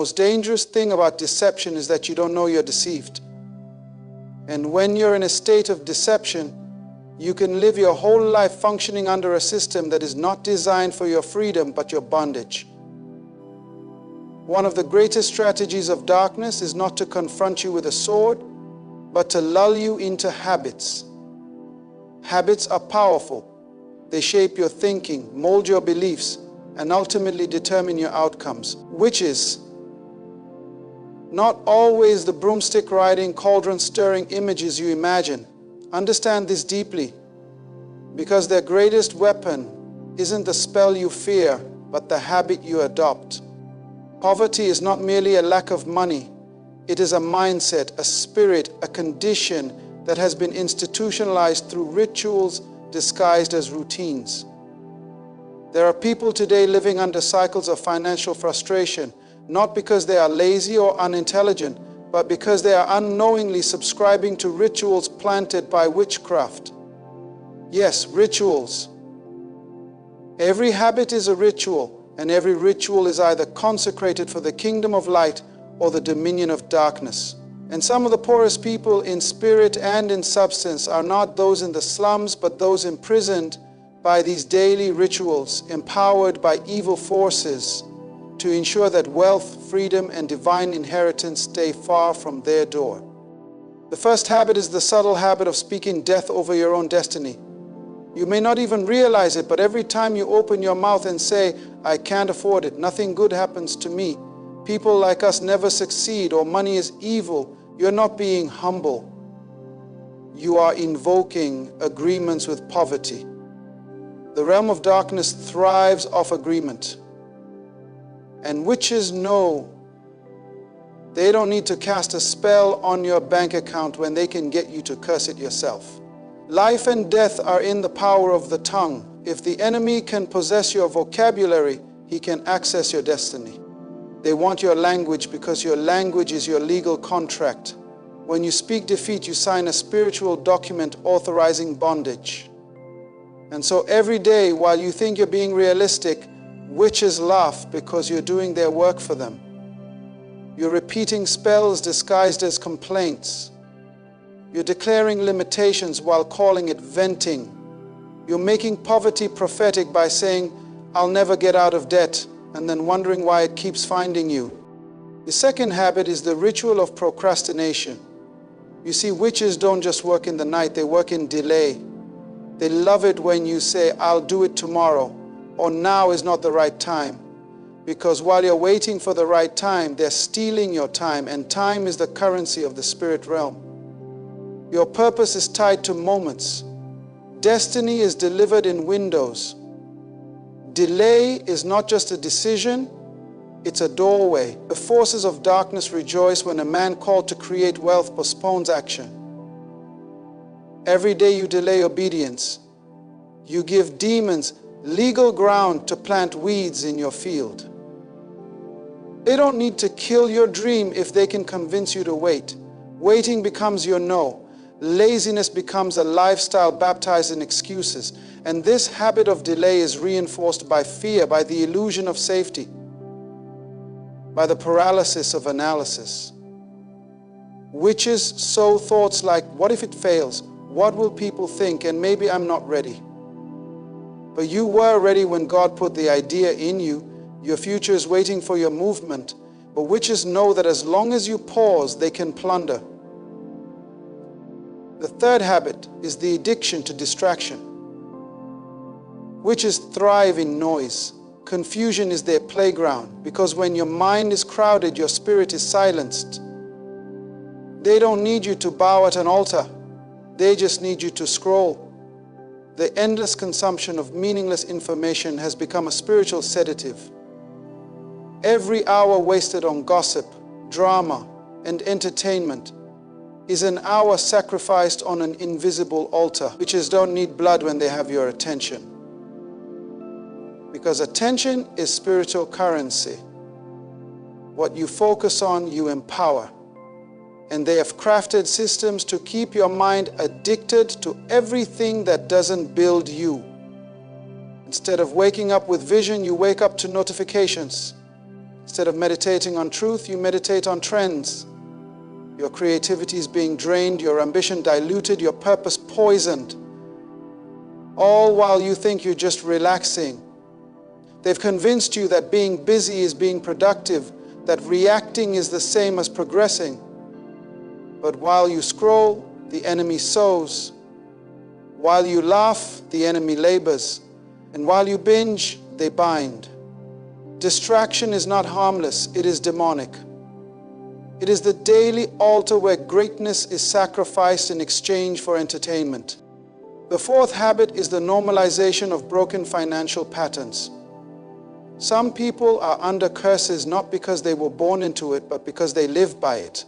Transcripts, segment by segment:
most dangerous thing about deception is that you don't know you're deceived. And when you're in a state of deception, you can live your whole life functioning under a system that is not designed for your freedom, but your bondage. One of the greatest strategies of darkness is not to confront you with a sword, but to lull you into habits. Habits are powerful. They shape your thinking, mold your beliefs, and ultimately determine your outcomes. Witches, not always the broomstick riding, cauldron stirring images you imagine. Understand this deeply, because their greatest weapon isn't the spell you fear, but the habit you adopt. Poverty is not merely a lack of money. It is a mindset, a spirit, a condition that has been institutionalized through rituals disguised as routines. There are people today living under cycles of financial frustration, not because they are lazy or unintelligent, but because they are unknowingly subscribing to rituals planted by witchcraft. Yes, rituals. Every habit is a ritual, and every ritual is either consecrated for the kingdom of light or the dominion of darkness. And some of the poorest people in spirit and in substance are not those in the slums, but those imprisoned by these daily rituals, empowered by evil forces to ensure that wealth, freedom, and divine inheritance stay far from their door. The first habit is the subtle habit of speaking death over your own destiny. You may not even realize it, but every time you open your mouth and say, "I can't afford it, nothing good happens to me, people like us never succeed, or money is evil," you're not being humble. You are invoking agreements with poverty. The realm of darkness thrives off agreement. And witches know they don't need to cast a spell on your bank account when they can get you to curse it yourself. Life and death are in the power of the tongue. If the enemy can possess your vocabulary, he can access your destiny. They want your language because your language is your legal contract. When you speak defeat, you sign a spiritual document authorizing bondage. And so every day, while you think you're being realistic, witches laugh because you're doing their work for them. You're repeating spells disguised as complaints. You're declaring limitations while calling it venting. You're making poverty prophetic by saying, "I'll never get out of debt," and then wondering why it keeps finding you. The second habit is the ritual of procrastination. You see, witches don't just work in the night, they work in delay. They love it when you say, "I'll do it tomorrow," or "now is not the right time." Because while you're waiting for the right time, they're stealing your time, and time is the currency of the spirit realm. Your purpose is tied to moments. Destiny is delivered in windows. Delay is not just a decision, it's a doorway. The forces of darkness rejoice when a man called to create wealth postpones action. Every day you delay obedience, you give demons legal ground to plant weeds in your field. They don't need to kill your dream if they can convince you to wait. Waiting becomes your no. Laziness becomes a lifestyle baptized in excuses. And this habit of delay is reinforced by fear, by the illusion of safety, by the paralysis of analysis. Witches sow thoughts like, "What if it fails? What will people think? And maybe I'm not ready." But you were ready when God put the idea in you. Your future is waiting for your movement. But witches know that as long as you pause, they can plunder. The third habit is the addiction to distraction. Witches thrive in noise. Confusion is their playground, because when your mind is crowded, your spirit is silenced. They don't need you to bow at an altar. They just need you to scroll. The endless consumption of meaningless information has become a spiritual sedative. Every hour wasted on gossip, drama, and entertainment is an hour sacrificed on an invisible altar. Witches don't need blood when they have your attention. Because attention is spiritual currency. What you focus on, you empower. And they have crafted systems to keep your mind addicted to everything that doesn't build you. Instead of waking up with vision, you wake up to notifications. Instead of meditating on truth, you meditate on trends. Your creativity is being drained, your ambition diluted, your purpose poisoned. All while you think you're just relaxing. They've convinced you that being busy is being productive, that reacting is the same as progressing. But while you scroll, the enemy sows. While you laugh, the enemy labors. And while you binge, they bind. Distraction is not harmless, it is demonic. It is the daily altar where greatness is sacrificed in exchange for entertainment. The fourth habit is the normalization of broken financial patterns. Some people are under curses not because they were born into it, but because they live by it.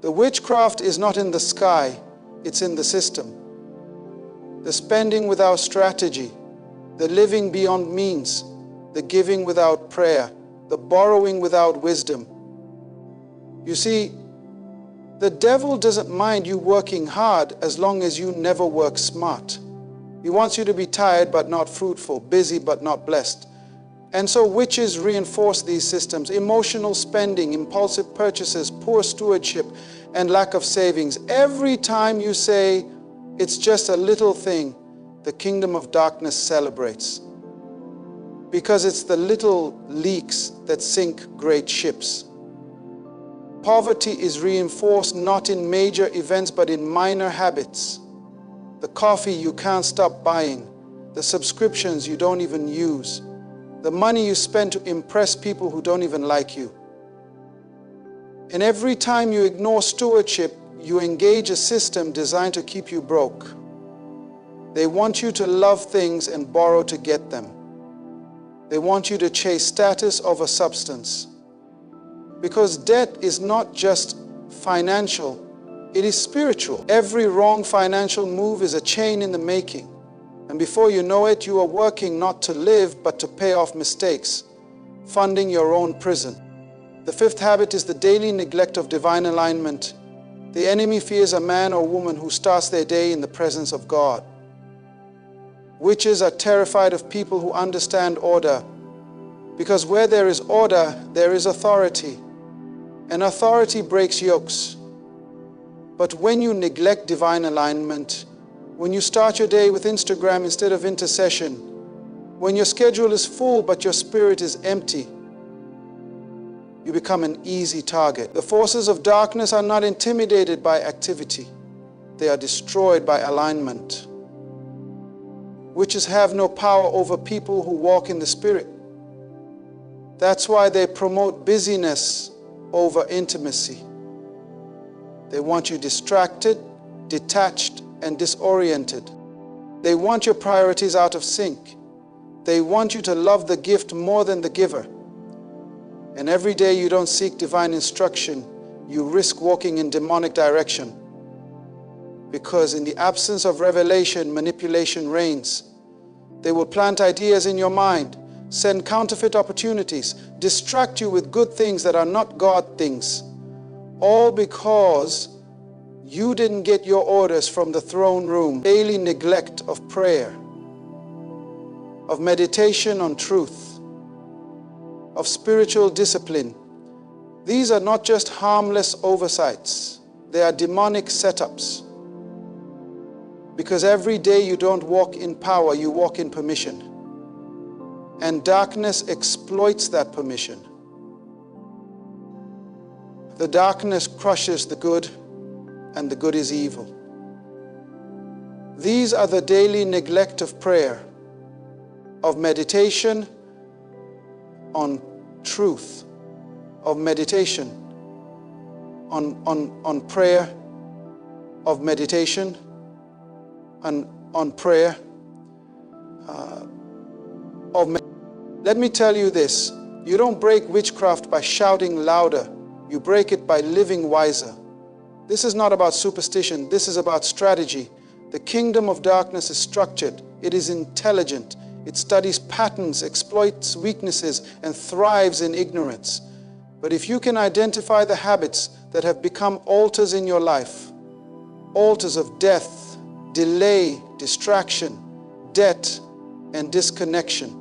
The witchcraft is not in the sky, it's in the system. The spending without strategy, the living beyond means, the giving without prayer, the borrowing without wisdom. You see, the devil doesn't mind you working hard as long as you never work smart. He wants you to be tired but not fruitful, busy but not blessed. And so witches reinforce these systems: emotional spending, impulsive purchases, poor stewardship, and lack of savings. Every time you say, it's just a little thing, the kingdom of darkness celebrates. Because it's the little leaks that sink great ships. Poverty is reinforced not in major events but in minor habits. The coffee you can't stop buying, the subscriptions you don't even use, the money you spend to impress people who don't even like you. And every time you ignore stewardship, you engage a system designed to keep you broke. They want you to love things and borrow to get them. They want you to chase status over substance. Because debt is not just financial, it is spiritual. Every wrong financial move is a chain in the making. And before you know it, you are working not to live, but to pay off mistakes, funding your own prison. The fifth habit is the daily neglect of divine alignment. The enemy fears a man or woman who starts their day in the presence of God. Witches are terrified of people who understand order, because where there is order, there is authority, and authority breaks yokes. But when you neglect divine alignment, when you start your day with Instagram instead of intercession, when your schedule is full but your spirit is empty, you become an easy target. The forces of darkness are not intimidated by activity. They are destroyed by alignment. Witches have no power over people who walk in the Spirit. That's why they promote busyness over intimacy. They want you distracted, detached, and disoriented. They want your priorities out of sync. They want you to love the gift more than the giver. And every day you don't seek divine instruction, you risk walking in demonic direction. Because in the absence of revelation, manipulation reigns. They will plant ideas in your mind, send counterfeit opportunities, distract you with good things that are not God things. All because you didn't get your orders from the throne room. Daily neglect of prayer, of meditation on truth, of spiritual discipline. These are not just harmless oversights. They are demonic setups. Because every day you don't walk in power, you walk in permission. And darkness exploits that permission. The darkness crushes the good, and the good is evil. These are the daily neglect of prayer, of meditation on truth, of meditation on prayer, of meditation on prayer. Let me tell you this, you don't break witchcraft by shouting louder, you break it by living wiser. This is not about superstition, this is about strategy. The kingdom of darkness is structured, it is intelligent, it studies patterns, exploits weaknesses, and thrives in ignorance. But if you can identify the habits that have become altars in your life, altars of death, delay, distraction, debt, and disconnection,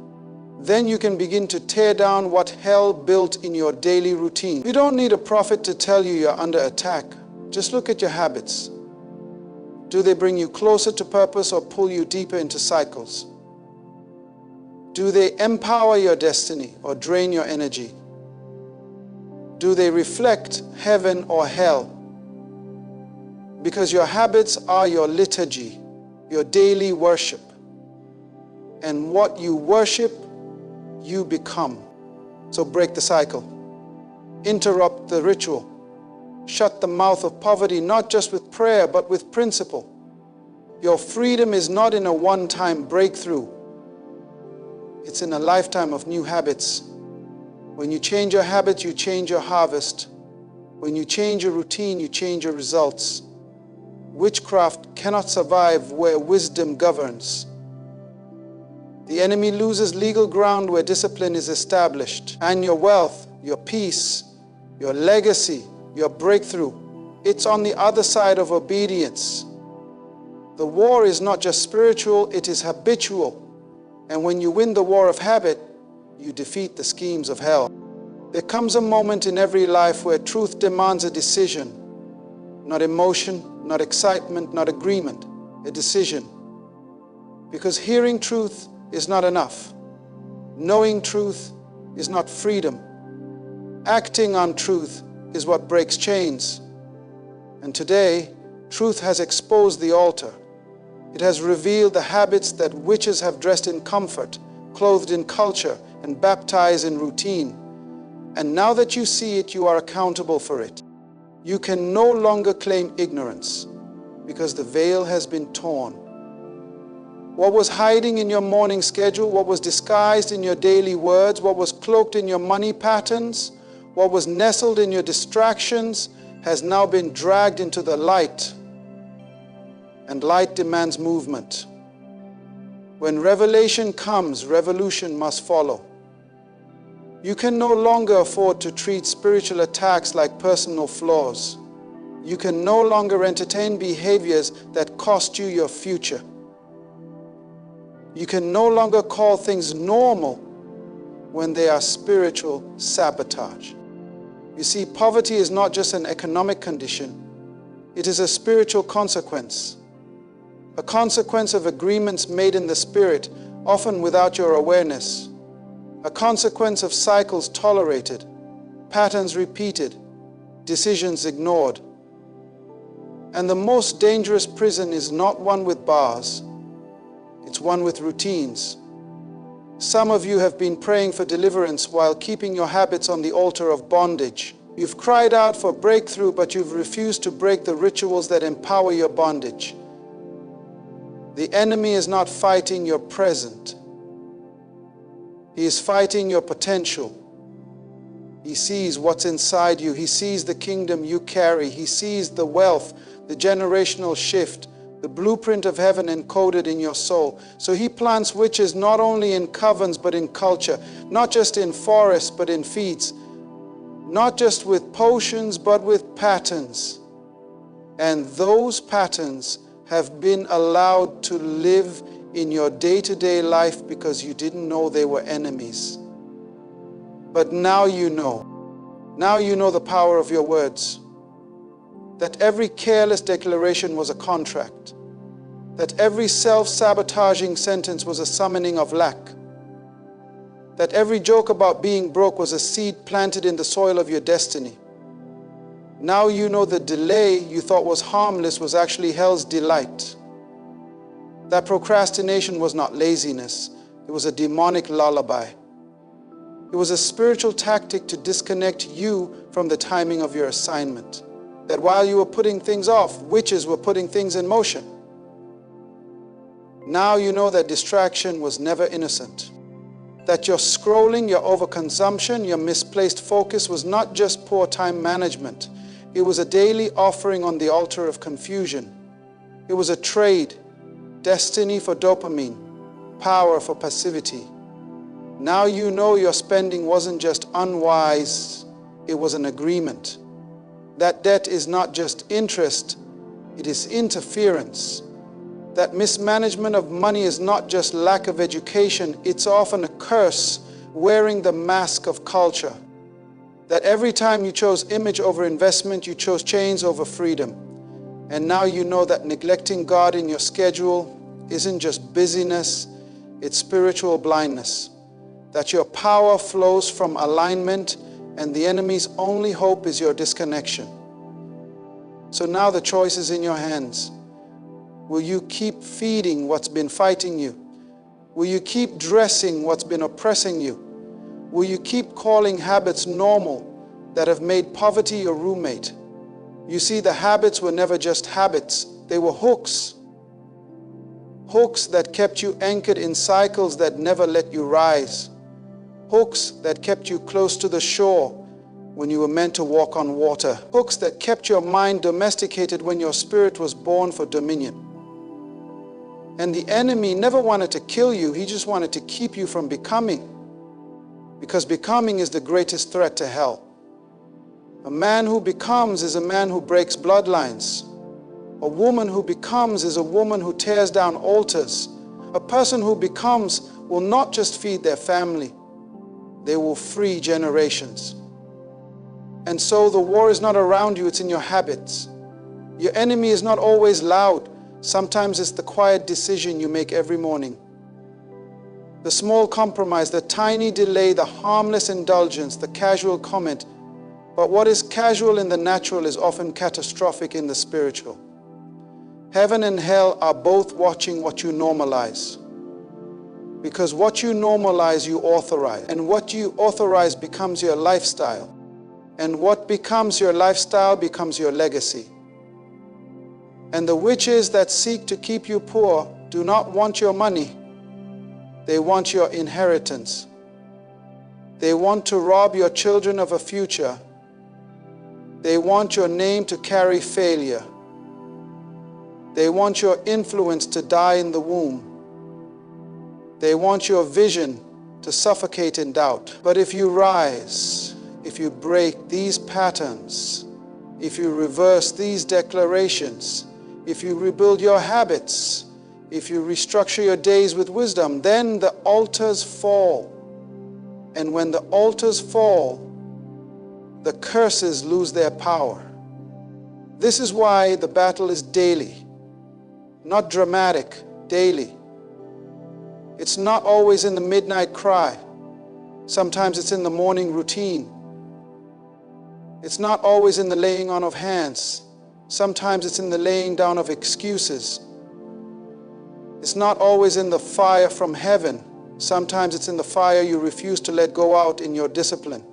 then you can begin to tear down what hell built in your daily routine. You don't need a prophet to tell you you're under attack. Just look at your habits. Do they bring you closer to purpose or pull you deeper into cycles? Do they empower your destiny or drain your energy? Do they reflect heaven or hell? Because your habits are your liturgy, your daily worship. And what you worship, you become. So break the cycle. Interrupt the ritual. Shut the mouth of poverty, not just with prayer, but with principle. Your freedom is not in a one-time breakthrough. It's in a lifetime of new habits. When you change your habits, you change your harvest. When you change your routine, you change your results. Witchcraft cannot survive where wisdom governs. The enemy loses legal ground where discipline is established. And your wealth, your peace, your legacy, your breakthrough, it's on the other side of obedience. The war is not just spiritual, it is habitual. And when you win the war of habit, you defeat the schemes of hell. There comes a moment in every life where truth demands a decision. Not emotion, not excitement, not agreement, a decision. Because hearing truth is not enough. Knowing truth is not freedom. Acting on truth is what breaks chains. And today, truth has exposed the altar. It has revealed the habits that witches have dressed in comfort, clothed in culture, and baptized in routine. And now that you see it, you are accountable for it. You can no longer claim ignorance because the veil has been torn. What was hiding in your morning schedule, what was disguised in your daily words, what was cloaked in your money patterns, what was nestled in your distractions has now been dragged into the light. And light demands movement. When revelation comes, revolution must follow. You can no longer afford to treat spiritual attacks like personal flaws. You can no longer entertain behaviors that cost you your future. You can no longer call things normal when they are spiritual sabotage. You see, poverty is not just an economic condition. It is a spiritual consequence. A consequence of agreements made in the spirit, often without your awareness. A consequence of cycles tolerated, patterns repeated, decisions ignored. And the most dangerous prison is not one with bars. It's one with routines. Some of you have been praying for deliverance while keeping your habits on the altar of bondage. You've cried out for breakthrough, but you've refused to break the rituals that empower your bondage. The enemy is not fighting your present. He is fighting your potential. He sees what's inside you. He sees the kingdom you carry. He sees the wealth, the generational shift, the blueprint of heaven encoded in your soul. So he plants witches not only in covens but in culture, not just in forests but in feeds, not just with potions but with patterns. And those patterns have been allowed to live in your day-to-day life because you didn't know they were enemies. But now you know. Now you know the power of your words. That every careless declaration was a contract. That every self-sabotaging sentence was a summoning of lack. That every joke about being broke was a seed planted in the soil of your destiny. Now you know the delay you thought was harmless was actually hell's delight. That procrastination was not laziness. It was a demonic lullaby. It was a spiritual tactic to disconnect you from the timing of your assignment. That while you were putting things off, witches were putting things in motion. Now you know that distraction was never innocent. That your scrolling, your overconsumption, your misplaced focus was not just poor time management. It was a daily offering on the altar of confusion. It was a trade, destiny for dopamine, power for passivity. Now you know your spending wasn't just unwise, it was an agreement. That debt is not just interest, it is interference. that mismanagement of money is not just lack of education, it's often a curse wearing the mask of culture. That every time you chose image over investment, you chose chains over freedom. And now you know that neglecting God in your schedule isn't just busyness, it's spiritual blindness. That your power flows from alignment and the enemy's only hope is your disconnection. So now the choice is in your hands. Will you keep feeding what's been fighting you? Will you keep dressing what's been oppressing you? Will you keep calling habits normal that have made poverty your roommate? You see, the habits were never just habits, they were hooks. Hooks that kept you anchored in cycles that never let you rise. Hooks that kept you close to the shore when you were meant to walk on water. Hooks that kept your mind domesticated when your spirit was born for dominion. And the enemy never wanted to kill you, he just wanted to keep you from becoming. Because becoming is the greatest threat to hell. A man who becomes is a man who breaks bloodlines. A woman who becomes is a woman who tears down altars. A person who becomes will not just feed their family, they will free generations. And so the war is not around you, it's in your habits. Your enemy is not always loud. Sometimes it's the quiet decision you make every morning. The small compromise, the tiny delay, the harmless indulgence, the casual comment. But what is casual in the natural is often catastrophic in the spiritual. Heaven and hell are both watching what you normalize. Because what you normalize, you authorize. And what you authorize becomes your lifestyle. And what becomes your lifestyle becomes your legacy. And the witches that seek to keep you poor do not want your money. They want your inheritance. They want to rob your children of a future. They want your name to carry failure. They want your influence to die in the womb. They want your vision to suffocate in doubt. But if you rise, if you break these patterns, if you reverse these declarations, if you rebuild your habits, if you restructure your days with wisdom, then the altars fall. And when the altars fall, the curses lose their power. This is why the battle is daily, not dramatic, daily. It's not always in the midnight cry. Sometimes it's in the morning routine. It's not always in the laying on of hands. Sometimes it's in the laying down of excuses. It's not always in the fire from heaven. Sometimes it's in the fire you refuse to let go out in your discipline.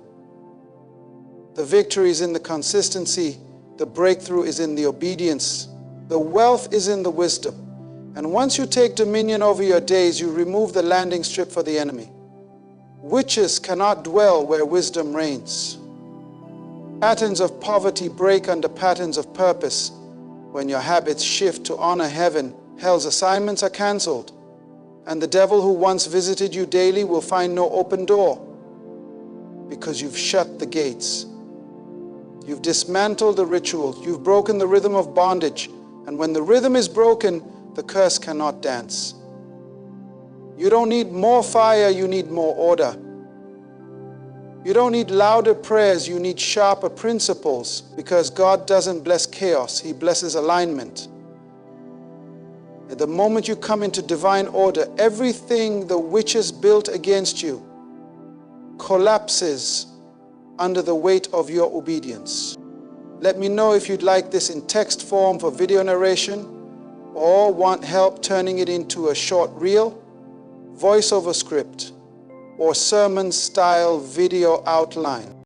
The victory is in the consistency. The breakthrough is in the obedience. The wealth is in the wisdom. And once you take dominion over your days, you remove the landing strip for the enemy. Witches cannot dwell where wisdom reigns. Patterns of poverty break under patterns of purpose. When your habits shift to honor heaven, hell's assignments are cancelled. And the devil who once visited you daily will find no open door because you've shut the gates. You've dismantled the ritual. You've broken the rhythm of bondage. And when the rhythm is broken, the curse cannot dance. You don't need more fire, you need more order. You don't need louder prayers, you need sharper principles, because God doesn't bless chaos, He blesses alignment. At the moment you come into divine order, everything the witches built against you collapses under the weight of your obedience. Let me know if you'd like this in text form for video narration, or want help turning it into a short reel, voiceover script, or sermon-style video outline.